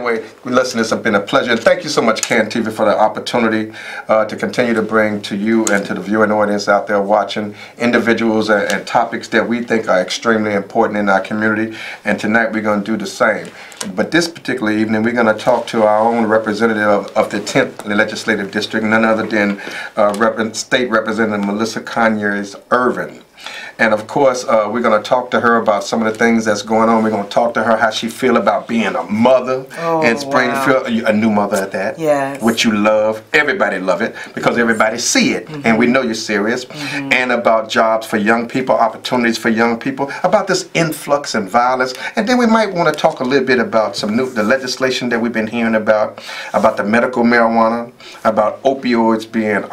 anyway, listen, it's been a pleasure. And thank you so much, Can TV, for the opportunity to continue to bring to you and to the viewing audience out there watching individuals and topics that we think are extremely important in our community. And tonight we're going to do the same. But this particular evening, we're going to talk to our own representative of the 10th Legislative District, none other than State Representative Melissa Conyers Ervin. And of course, we're going to talk to her about some of the things that's going on. We're going to talk to her how she feel about being a mother in Springfield, a new mother at that, yes. Which you love. Everybody love it because everybody see it, and we know you're serious. And about jobs for young people, opportunities for young people, about this influx and violence. And then we might want to talk a little bit about the legislation that we've been hearing about the medical marijuana, about opioids being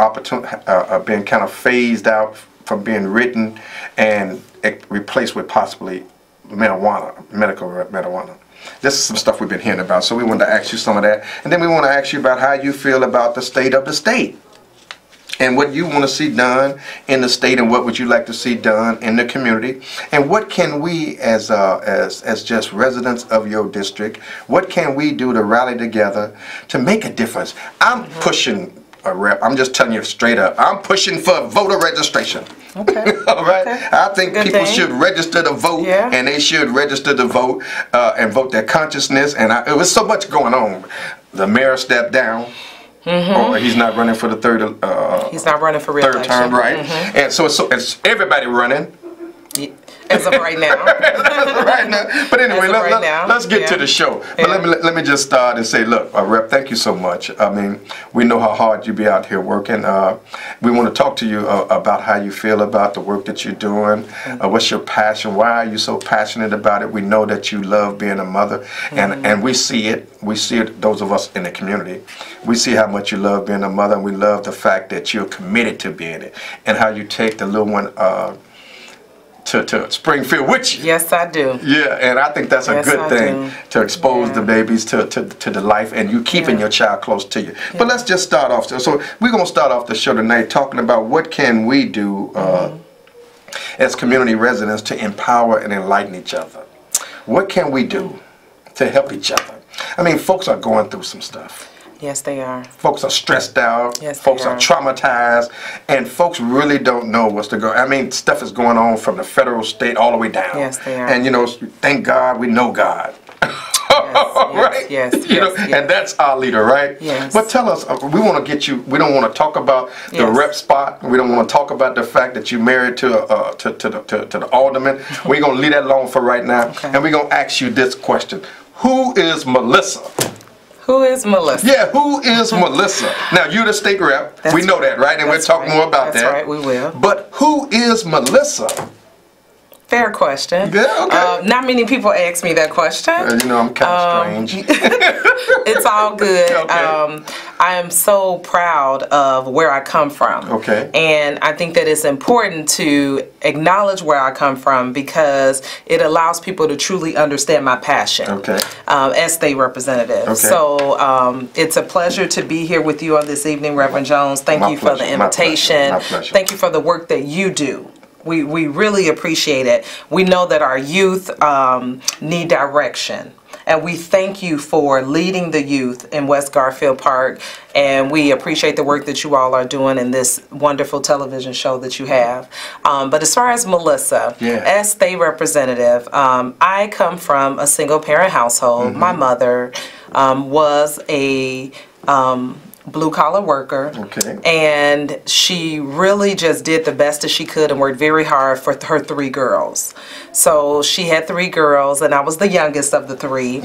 being kind of phased out from being written and replaced with possibly marijuana, medical marijuana. This is some stuff we've been hearing about, so we wanted to ask you some of that. And then we want to ask you about how you feel about the state of the state and what you want to see done in the state and what would you like to see done in the community. And what can we as just residents of your district, what can we do to rally together to make a difference? I'm pushing a rep. I'm just telling you straight up. I'm pushing for voter registration. Okay. All right. Okay. I think people should register to vote, and they should register to vote and vote their consciousness. And it was so much going on. The mayor stepped down. Or he's not running for the third. He's not running for re-election. Third term, right? And so it's everybody running. As of right now. Right now. But anyway, let's get to the show. But let me just start and say, look, Rep, thank you so much. I mean, we know how hard you be out here working. We want to talk to you about how you feel about the work that you're doing. What's your passion? Why are you so passionate about it? We know that you love being a mother, and we see it. We see it, those of us in the community. We see how much you love being a mother, and we love the fact that you're committed to being it, and how you take the little one to Springfield with you. Yes, I do. Yeah, and I think that's a good thing to expose the babies to the life, and you keeping your child close to you. But let's just start off. So we're going to start off the show tonight talking about what can we do as community residents to empower and enlighten each other. What can we do to help each other? I mean, folks are going through some stuff. Yes, they are. Folks are stressed out. Yes, folks are traumatized, and folks really don't know what's to go. I mean, stuff is going on from the federal, state, all the way down. Yes, they are. And you know, thank God we know God. Right? Yes. And that's our leader, right? Yes. But tell us, we want to get you. We don't want to talk about the rep spot. We don't want to talk about the fact that you married to the alderman. We're gonna leave that alone for right now, and we're gonna ask you this question: who is Melissa? Who is Melissa? Yeah, who is Melissa? Now, you're the state rep. We know that, right? And we'll talk more about that. That's right, we will. But who is Melissa? Fair question. Yeah, okay. Not many people ask me that question. You know, I'm kind of strange. It's all good. Okay. I am so proud of where I come from. Okay. And I think that it's important to acknowledge where I come from because it allows people to truly understand my passion as state representative. Okay. So it's a pleasure to be here with you on this evening, Reverend Jones. Thank you for the invitation. My pleasure. Thank you for the work that you do. We really appreciate it. We know that our youth need direction. And we thank you for leading the youth in West Garfield Park. And we appreciate the work that you all are doing in this wonderful television show that you have. But as far as Melissa, as state representative, I come from a single parent household. My mother was a blue-collar worker, and she really just did the best that she could and worked very hard for her 3 girls. So she had 3 girls, and I was the youngest of the 3.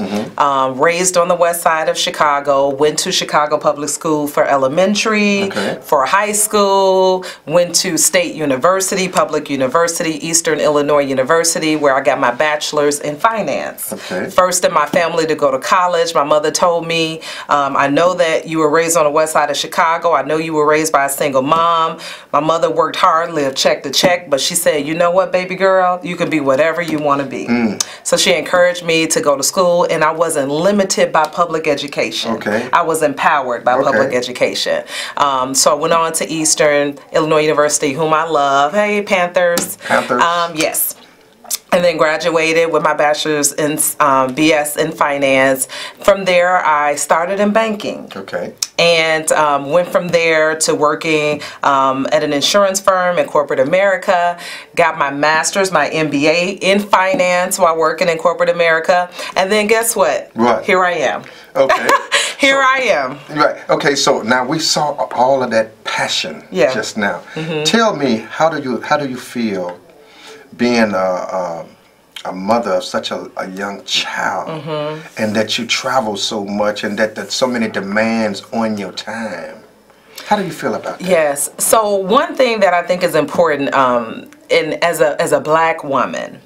Raised on the west side of Chicago, went to Chicago Public School for elementary, for high school, went to State University, Public University, Eastern Illinois University, where I got my bachelor's in finance. First in my family to go to college. My mother told me, I know that you were raised on the west side of Chicago. I know you were raised by a single mom. My mother worked hard, lived check to check, but she said, you know what, baby girl, you can be whatever you want to be. So she encouraged me to go to school, and I wasn't limited by public education. I was empowered by public education. So I went on to Eastern Illinois University, whom I love. Hey, Panthers. Panthers. Yes. and then graduated with my bachelor's in BS in finance. From there, I started in banking. Okay. And went from there to working at an insurance firm in corporate America. Got my master's, my MBA in finance while working in corporate America. And then guess what? What? Here I am. Okay. Here I am. Right. Okay. So now we saw all of that passion just now. Tell me, how do you feel being a mother of such a young child, and that you travel so much, and that so many demands on your time? How do you feel about that? Yes. So one thing that I think is important, as a black woman,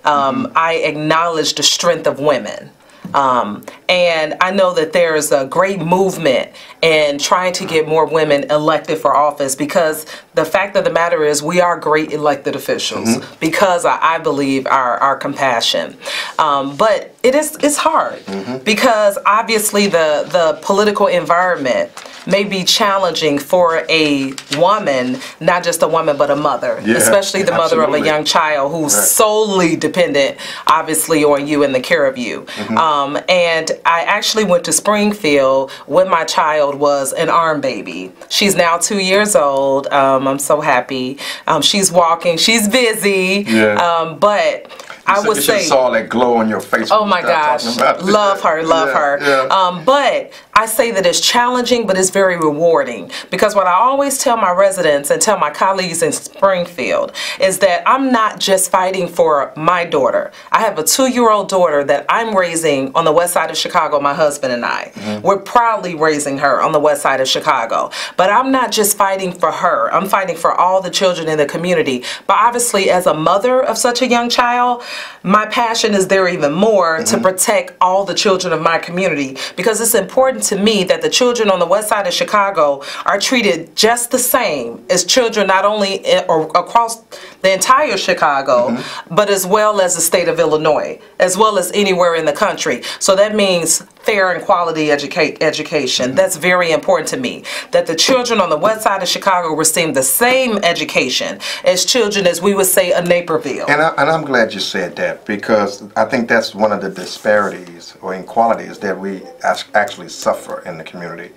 I acknowledge the strength of women. And I know that there's a great movement in trying to get more women elected for office, because the fact of the matter is we are great elected officials because I believe our compassion. But it's hard because obviously the political environment may be challenging for a woman, not just a woman, but a mother, especially the mother of a young child who's solely dependent, obviously, on you and the care of you. And I actually went to Springfield when my child was an arm baby. She's now 2 years old. I'm so happy. She's walking. She's busy. But I would say, you saw that glow on your face. Oh my gosh, love her, love her. But I say that it's challenging, but it's very rewarding, because what I always tell my residents and tell my colleagues in Springfield is that I'm not just fighting for my daughter. I have a 2-year-old daughter that I'm raising on the west side of Chicago, my husband and I. We're proudly raising her on the west side of Chicago. But I'm not just fighting for her. I'm fighting for all the children in the community. But obviously, as a mother of such a young child, my passion is there even more to protect all the children of my community, because it's important to me that the children on the west side of Chicago are treated just the same as children not only or across the entire Chicago, but as well as the state of Illinois, as well as anywhere in the country. So that means fair and quality education. That's very important to me, that the children on the west side of Chicago receive the same education as children, as we would say, in Naperville. And I'm glad you said that, because I think that's one of the disparities or inequalities that we actually suffer in the community.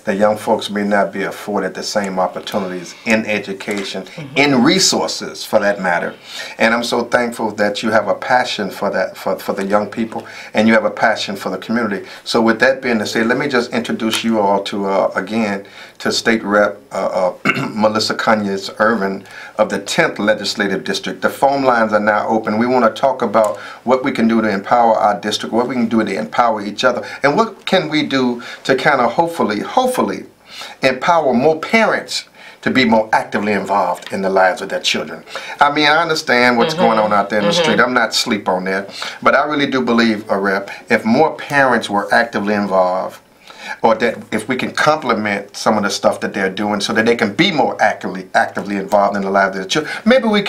The young folks may not be afforded the same opportunities in education, in resources for that matter. And I'm so thankful that you have a passion for that, for the young people, and you have a passion for the community. So with that being said, let me just introduce you all to, again, to State Rep Melissa Conyers Ervin of the 10th Legislative District. The phone lines are now open. We want to talk about what we can do to empower our district, what we can do to empower each other, and what can we do to kind of hopefully empower more parents to be more actively involved in the lives of their children. I mean, I understand what's going on out there in the street. I'm not asleep on that. But I really do believe, Rep, if more parents were actively involved, or that if we can complement some of the stuff that they're doing so that they can be more actively involved in the lives of their children, maybe we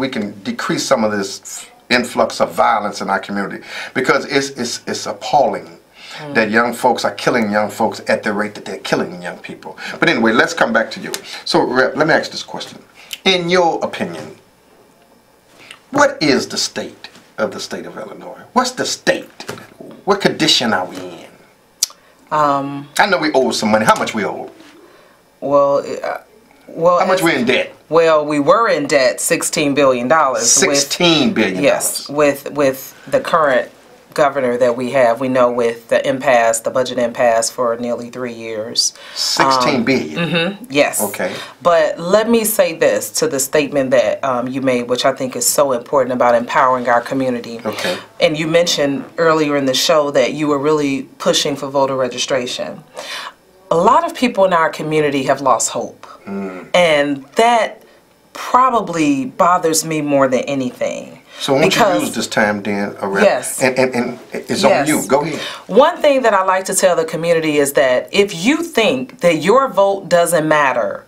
can decrease some of this influx of violence in our community, because it's appalling that young folks are killing young folks at the rate that they're killing young people. But anyway, let's come back to you. So, Rep, let me ask this question. In your opinion, what is the state of the state of Illinois? What's the state? What condition are we in? I know we owe some money. How much we owe? Well, how much we're in debt? Well, we were in debt $16 billion. $16 billion. Yes, with the current governor that we have. We know with the impasse, the budget impasse for nearly 3 years. $16 billion. Yes. Okay. But let me say this to the statement that you made, which I think is so important about empowering our community. Okay. And you mentioned earlier in the show that you were really pushing for voter registration. A lot of people in our community have lost hope. And that probably bothers me more than anything. So why don't you use this time then, Rep? Yes. And it's on you. Go ahead. One thing that I like to tell the community is that if you think that your vote doesn't matter,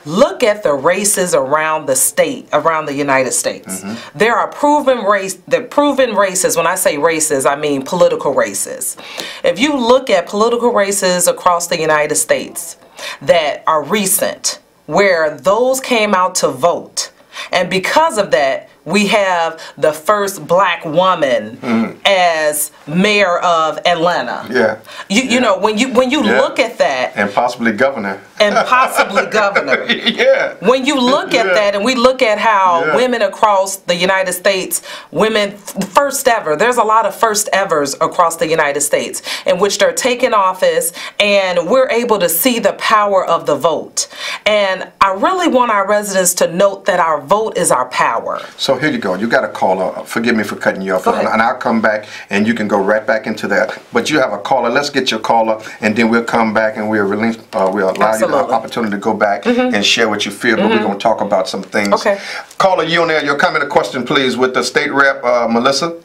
look at the races around the state, around the United States. There are proven races. When I say races, I mean political races. If you look at political races across the United States that are recent, where those came out to vote, and because of that, we have the first black woman as mayor of Atlanta. Yeah. You know, when you look at that, and possibly governor. Yeah. When you look at that, and we look at how women across the United States, women first ever, there's a lot of first evers across the United States in which they're taking office, and we're able to see the power of the vote. And I really want our residents to note that our vote is our power. So here you go. You got a caller. Forgive me for cutting you off, and I'll come back, and you can go right back into that. But you have a caller. Let's get your caller, and then we'll come back and we'll release. We'll allow you the opportunity to go back and share what you feel. But we're going to talk about some things. Okay. Caller, you on there? Your comment or question, please, with the state rep, Melissa.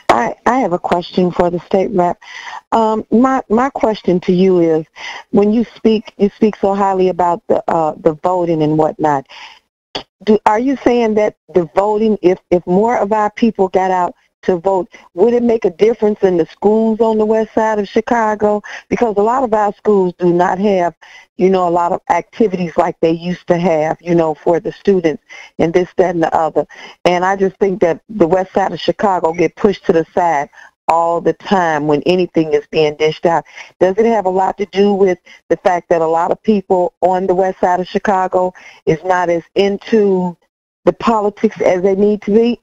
I have a question for the state rep. My question to you is, when you speak so highly about the voting and whatnot. Are you saying that the voting, if more of our people got out to vote, would it make a difference in the schools on the west side of Chicago? Because a lot of our schools do not have, a lot of activities like they used to have, for the students and this, that, and the other. And I just think that the west side of Chicago get pushed to the side all the time when anything is being dished out. Does it have a lot to do with the fact that a lot of people on the west side of Chicago is not as into the politics as they need to be?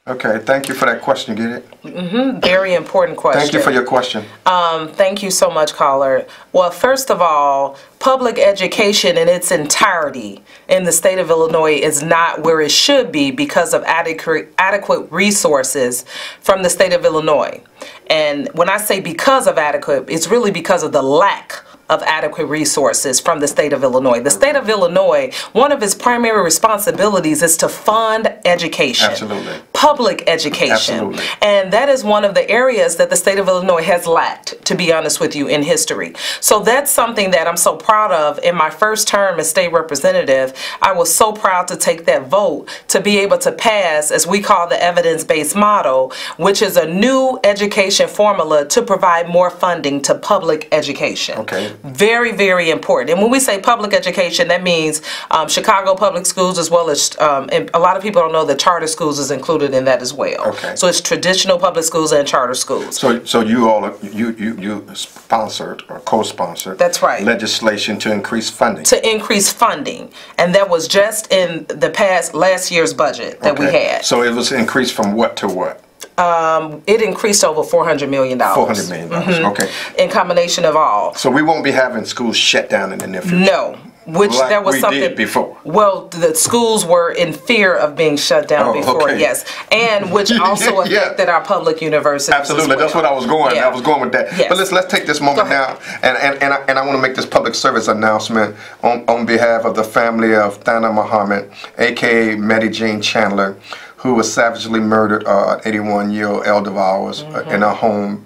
Okay, thank you for that question. Get it? Very important question. Thank you for your question. Thank you so much, caller. Well, first of all, public education in its entirety in the state of Illinois is not where it should be because of adequate resources from the state of Illinois. And when I say because of adequate, it's really because of the lack of adequate resources from the state of Illinois. The state of Illinois, one of its primary responsibilities is to fund education. Absolutely. Public education. Absolutely. And that is one of the areas that the state of Illinois has lacked, to be honest with you, in history. So that's something that I'm so proud of. In my first term as state representative, I was so proud to take that vote to be able to pass, as we call the evidence-based model, which is a new education formula to provide more funding to public education. Okay. Very, very important. And when we say public education, that means Chicago public schools, as well as, and a lot of people don't know that charter schools is included in that as well. Okay. So it's traditional public schools and charter schools. So you all, you sponsored or co-sponsored. That's right. Legislation to increase funding. To increase funding. And that was just in the last year's budget that we had. So it was increased from what to what? It increased over $400 million. $400 million, okay. In combination of all. So we won't be having schools shut down in the near future? No. Which like there was we something did before. Well, the schools were in fear of being shut down before, okay. Yes, and which also affected our public universities. Absolutely, as well. that's what I was going. Yeah. I was going with that. Yes. But let's take this moment now, and I want to make this public service announcement on behalf of the family of Thana Muhammad, aka Maddie Jane Chandler, who was savagely murdered, 81-year-old elder of ours, in our home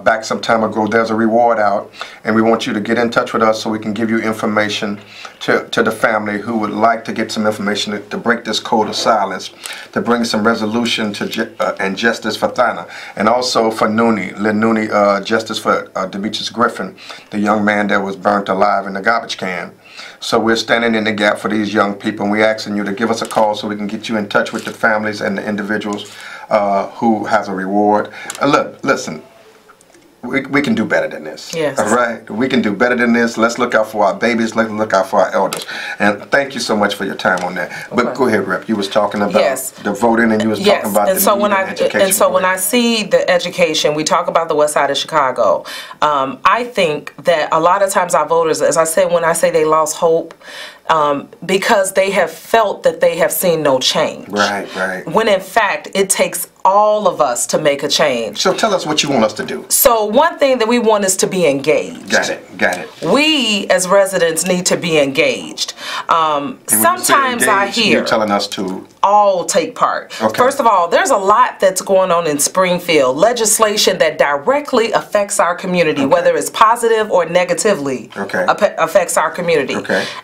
back some time ago. There's a reward out, and we want you to get in touch with us so we can give you information to the family who would like to get some information to break this code of silence, to bring some resolution to and justice for Thana, and also for Lynn Nooney, justice for Demetrius Griffin, the young man that was burnt alive in the garbage can. So we're standing in the gap for these young people, and we're asking you to give us a call so we can get you in touch with the families and the individuals who has a reward. Look, listen, we can do better than this. Yes. All right? We can do better than this. Let's look out for our babies. Let's look out for our elders. And thank you so much for your time on that. But go ahead, Rep. You was talking about the voting, and you was talking about the education. And so when I see the education, we talk about the west side of Chicago. I think that a lot of times our voters, as I said, when I say they lost hope, because they have felt that they have seen no change. Right, right. When in fact, it takes all of us to make a change. So tell us what you want us to do. So one thing that we want is to be engaged. Got it, got it. We as residents need to be engaged. Sometimes I hear you're telling us to all take part. Okay. First of all, there's a lot that's going on in Springfield, legislation that directly affects our community, whether it's positive or negatively affects our community.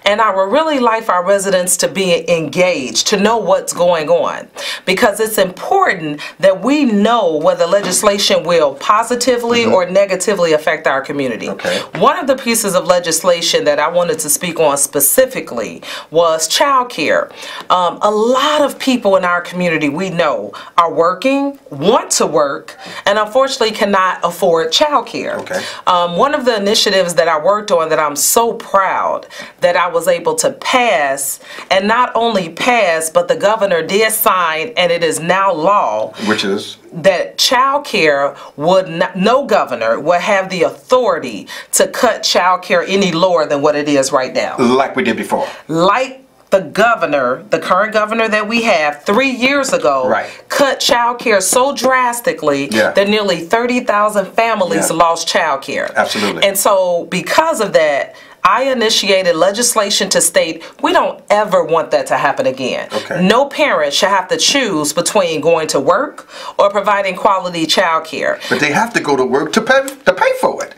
And I would really like for our residents to be engaged, to know what's going on, because it's important that we know whether legislation will positively or negatively affect our community. Okay. One of the pieces of legislation that I wanted to speak on specifically was child care. A lot of people in our community we know are working, want to work, and unfortunately cannot afford child care. Okay. One of the initiatives that I worked on that I'm so proud that I was able to pass, and not only pass, but the governor did sign, and it is now law. Which is? That child care would not, no governor would have the authority to cut child care any lower than what it is right now. Like we did before. Like the governor, the current governor that we have 3 years ago, cut child care so drastically that nearly 30,000 families lost child care. Absolutely. And so because of that, I initiated legislation to state we don't ever want that to happen again. Okay. No parent should have to choose between going to work or providing quality child care. But they have to go to work to pay for it.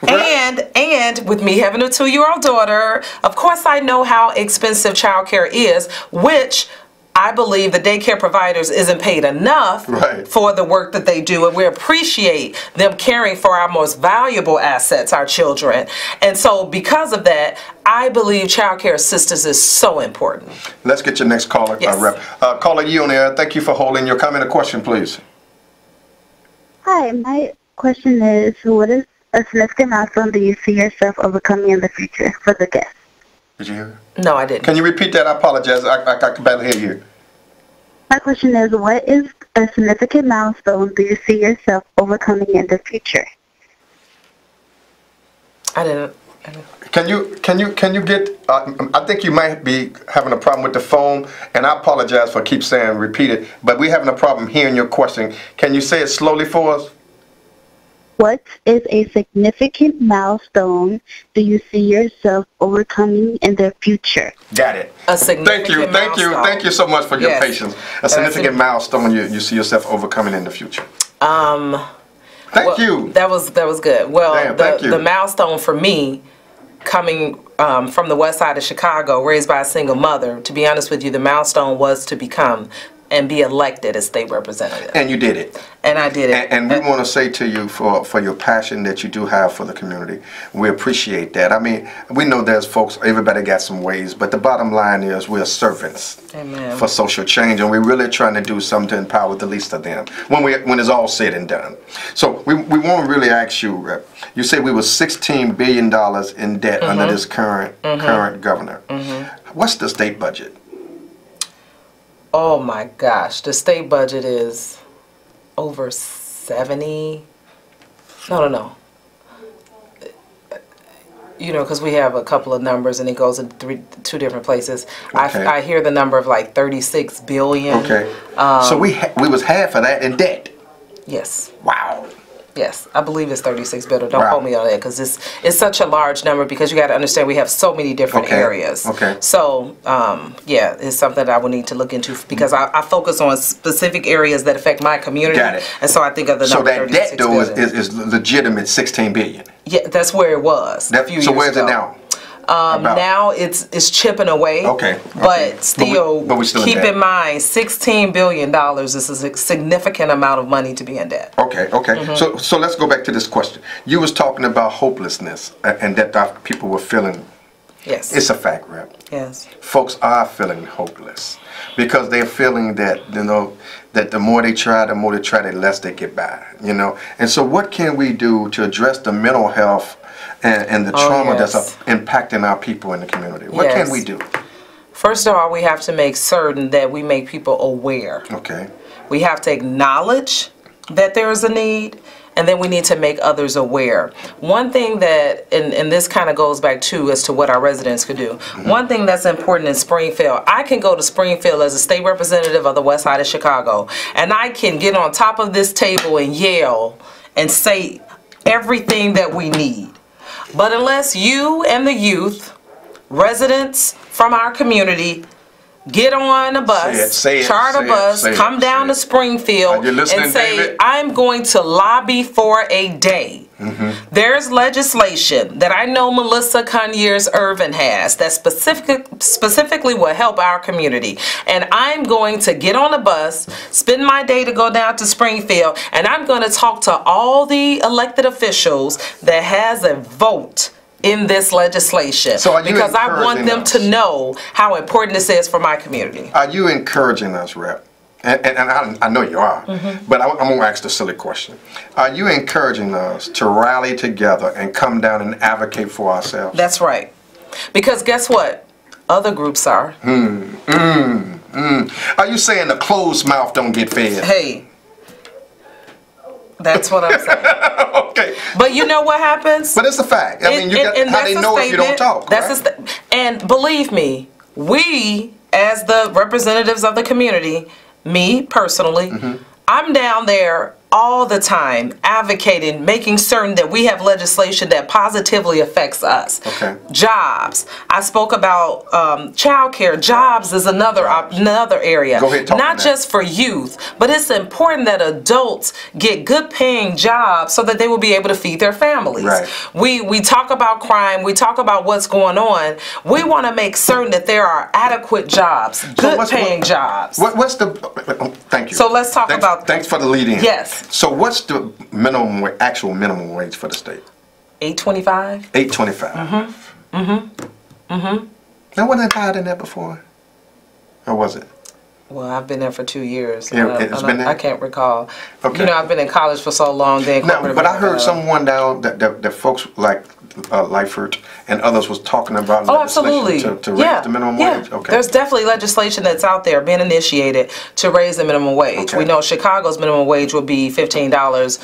And with me having a 2-year-old daughter, of course I know how expensive childcare is, which I believe the daycare providers isn't paid enough for the work that they do, and we appreciate them caring for our most valuable assets, our children. And so because of that, I believe childcare assistance is so important. Let's get your next caller, Rep. Caller, you on air. Thank you for holding. Your comment or question, please. Hi, my question is, what is a significant milestone do you see yourself overcoming in the future for the guest? Did you hear? No, I didn't. Can you repeat that? I apologize. I can barely hear you. My question is, what is a significant milestone do you see yourself overcoming in the future? I didn't. Can you get? I think you might be having a problem with the phone, and I apologize for keep saying repeat it. But we're having a problem hearing your question. Can you say it slowly for us? What is a significant milestone do you see yourself overcoming in the future? Got it. A significant milestone. Thank you so much for your patience. A significant milestone you see yourself overcoming in the future. Thank you. That was good. Well, thank you. The milestone for me, coming from the west side of Chicago, raised by a single mother, to be honest with you, the milestone was to become and be elected as state representative. And you did it. And I did it. And we want to say to you for your passion that you do have for the community. We appreciate that. I mean, we know there's folks, everybody got some ways, but the bottom line is we're servants for social change, and we're really trying to do something to empower the least of them when it's all said and done. So we want to really ask you, Rep. You said we were $16 billion in debt under this current governor. What's the state budget? Oh my gosh, the state budget is over 70. No. You know, because we have a couple of numbers and it goes in two different places. Okay. I hear the number of like 36 billion. Okay. So we was half of that in debt. Yes. Wow. Yes, I believe it's 36 billion. Don't quote me on that because it's such a large number because you got to understand we have so many different areas. Okay. So, yeah, it's something that I will need to look into because I focus on specific areas that affect my community. Got it. And so I think of the number 36 billion. So that debt, though, is legitimate 16 billion. Yeah, that's where it was a few years ago. So where's it now? Now it's chipping away. Okay. But still, but we still keep in mind, $16 billion is a significant amount of money to be in debt. Okay. So let's go back to this question. You was talking about hopelessness and that people were feeling. Yes. It's a fact, Rep. Yes. Folks are feeling hopeless because they're feeling that, that the more they try, the less they get by, And so what can we do to address the mental health and the trauma that's impacting our people in the community? What can we do? First of all, we have to make certain that we make people aware. Okay. We have to acknowledge that there is a need, and then we need to make others aware. One thing that, and this kind of goes back to as to what our residents could do. One thing that's important in Springfield, I can go to Springfield as a state representative of the west side of Chicago, and I can get on top of this table and yell and say everything that we need. But unless you and the youth, residents from our community, get on a bus, charter a bus, come down to Springfield and say, I'm going to lobby for a day There's legislation that I know Melissa Conyers Ervin has that specifically will help our community. And I'm going to get on a bus, spend my day to go down to Springfield, and I'm going to talk to all the elected officials that has a vote in this legislation, So are you because I want them encouraging us? to know how important this is for my community. Are you encouraging us, Rep? And I know you are, but I'm going to ask the silly question. Are you encouraging us to rally together and come down and advocate for ourselves? That's right. Because guess what? Other groups are. Are you saying the closed mouth don't get fed? Hey, that's what I'm saying. Okay. But you know what happens? But it's a fact. I mean, you got, how they know if you don't talk. That's right? And believe me, we, as the representatives of the community, me personally, I'm down there all the time advocating, making certain that we have legislation that positively affects us. Okay. Jobs. I spoke about child care. Jobs is another area. Go ahead, talk on Not that. just for youth, but it's important that adults get good paying jobs so that they will be able to feed their families. Right. We talk about crime, we talk about what's going on. We want to make certain that there are adequate jobs, good paying jobs. What's the? Thank you. So let's talk about. Thanks for the lead in. Yes. So what's the actual minimum wage for the state? $8.25. $8.25. Now, wasn't it higher than that before? Or was it? Well, I've been there for 2 years. Yeah, it's been there? I can't recall. Okay. You know, I've been in college for so long. No, but I heard someone down that folks like Lyford and others was talking about absolutely. to raise the minimum wage. Okay. There's definitely legislation that's out there being initiated to raise the minimum wage. Okay. We know Chicago's minimum wage will be $15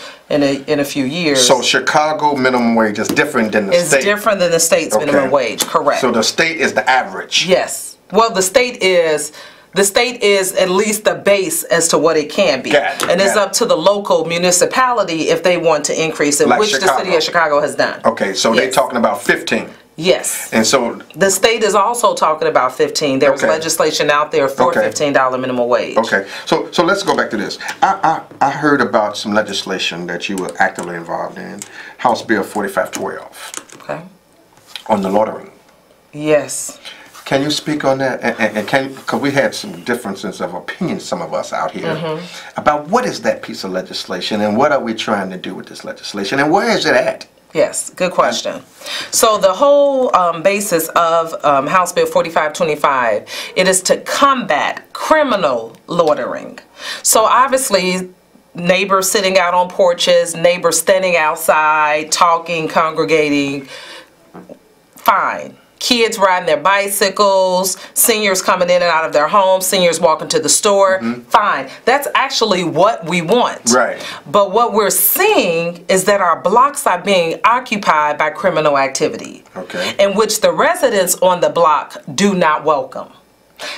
in a few years. So Chicago minimum wage is different than the state. It's different than the state's minimum wage, correct. So the state is the average. Yes. Well, the state is at least the base as to what it can be. And it's up to the local municipality if they want to increase it, Like which Chicago. the city of Chicago has done. Okay, so they're talking about 15. Yes. And so the state is also talking about 15. There's Okay. legislation out there for $15 minimum wage. Okay, so let's go back to this. I heard about some legislation that you were actively involved in, House Bill 4512, Okay. on the loitering. Yes. Can you speak on that? And because we had some differences of opinion, some of us out here, about what is that piece of legislation and what are we trying to do with this legislation and where is it at? Yes, good question. So the whole basis of House Bill 4525, it is to combat criminal loitering. So obviously, neighbors sitting out on porches, neighbors standing outside, talking, congregating, fine. Kids riding their bicycles, seniors coming in and out of their homes, seniors walking to the store, fine. That's actually what we want. Right. But what we're seeing is that our blocks are being occupied by criminal activity, in which the residents on the block do not welcome.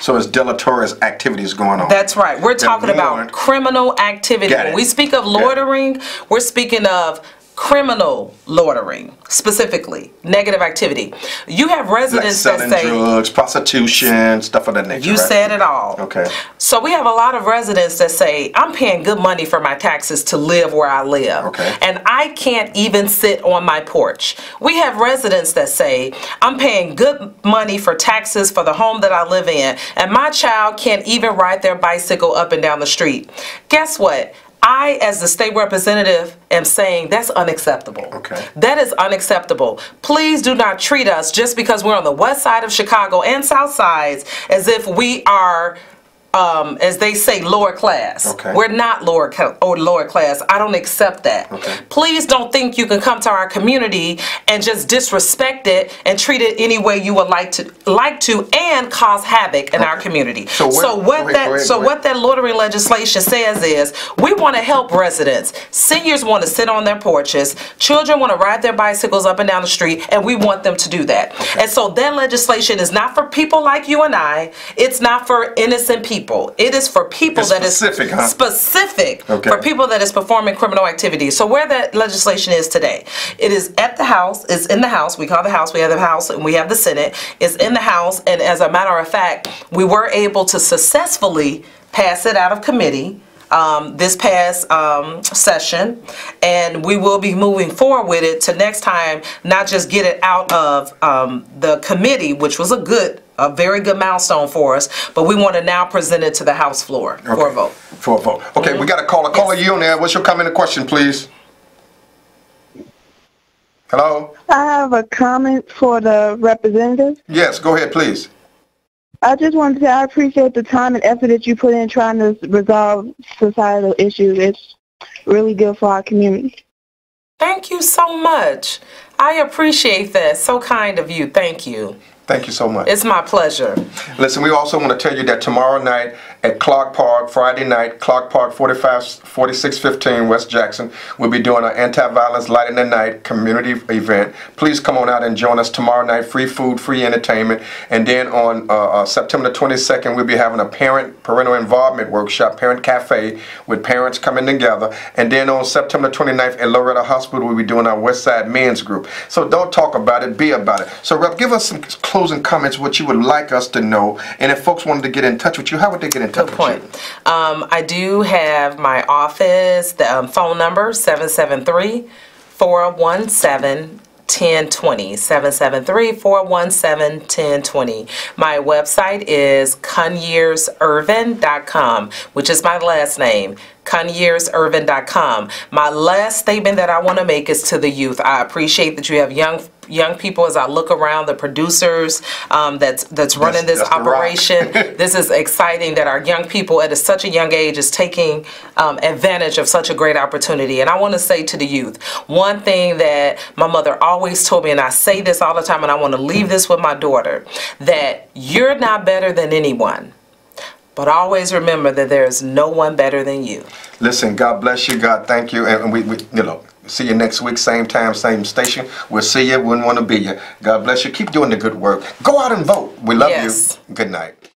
So it's deleterious activities going on. That's right. We're talking about criminal activity. When we speak of loitering, we're speaking of criminal loitering, specifically negative activity. You have residents like that say drugs, prostitution, stuff of that nature. You said it all. Okay. So we have a lot of residents that say, I'm paying good money for my taxes to live where I live. Okay. And I can't even sit on my porch. We have residents that say, I'm paying good money for taxes for the home that I live in, and my child can't even ride their bicycle up and down the street. Guess what? I, as the state representative, am saying that's unacceptable. Okay. That is unacceptable. Please do not treat us, just because we're on the west side of Chicago and south sides, as if we are, as they say, lower class. Okay. We're not lower class. I don't accept that. Okay. Please don't think you can come to our community and just disrespect it and treat it any way you would like to, and cause havoc in our community. So what that loitering legislation says is, we want to help residents. Seniors want to sit on their porches. Children want to ride their bicycles up and down the street, and we want them to do that. Okay. And so that legislation is not for people like you and I. It's not for innocent people. It is for people specific for people that is performing criminal activity. So where that legislation is today, it is at the House. It's in the House. We call the House. We have the House and we have the Senate. It's in the House, and as a matter of fact, we were able to successfully pass it out of committee. this past session, and we will be moving forward with it to next time, not just get it out of the committee, which was a very good milestone for us, but we want to now present it to the House floor for a vote. For a vote. Okay, we got a caller. Caller, you on there. What's your comment or question, please? Hello? I have a comment for the representative. Yes, go ahead, please. I just wanted to say I appreciate the time and effort that you put in trying to resolve societal issues. It's really good for our community. Thank you so much. I appreciate that. So kind of you. Thank you. Thank you so much. It's my pleasure. Listen, we also want to tell you that tomorrow night at Clark Park, Friday night, Clark Park 4615 West Jackson, we'll be doing an anti-violence light in the night community event. Please come on out and join us tomorrow night. Free food, free entertainment. And then on September the 22nd, we'll be having a parental involvement workshop, parent cafe, with parents coming together. And then on September 29th at Loretta Hospital, we'll be doing our West Side Men's Group. So don't talk about it, be about it. So Rep, give us some closing comments, what you would like us to know, and if folks wanted to get in touch with you, how would they get in touch with you? I do have my office, the phone number, 773-417-1020. 773-417-1020. My website is Conyer'sErvin.com, which is my last name, Conyer'sErvin.com. My last statement that I want to make is to the youth. I appreciate that you have young people. As I look around, the producers that's running this operation. This is exciting that our young people at such a young age is taking advantage of such a great opportunity. And I want to say to the youth, one thing that my mother always told me, and I say this all the time, and I want to leave this with my daughter, that you're not better than anyone. But always remember that there is no one better than you. Listen, God bless you. God thank you. And we see you next week, same time, same station. We'll see you. Wouldn't want to be you. God bless you. Keep doing the good work. Go out and vote. We love you. Good night.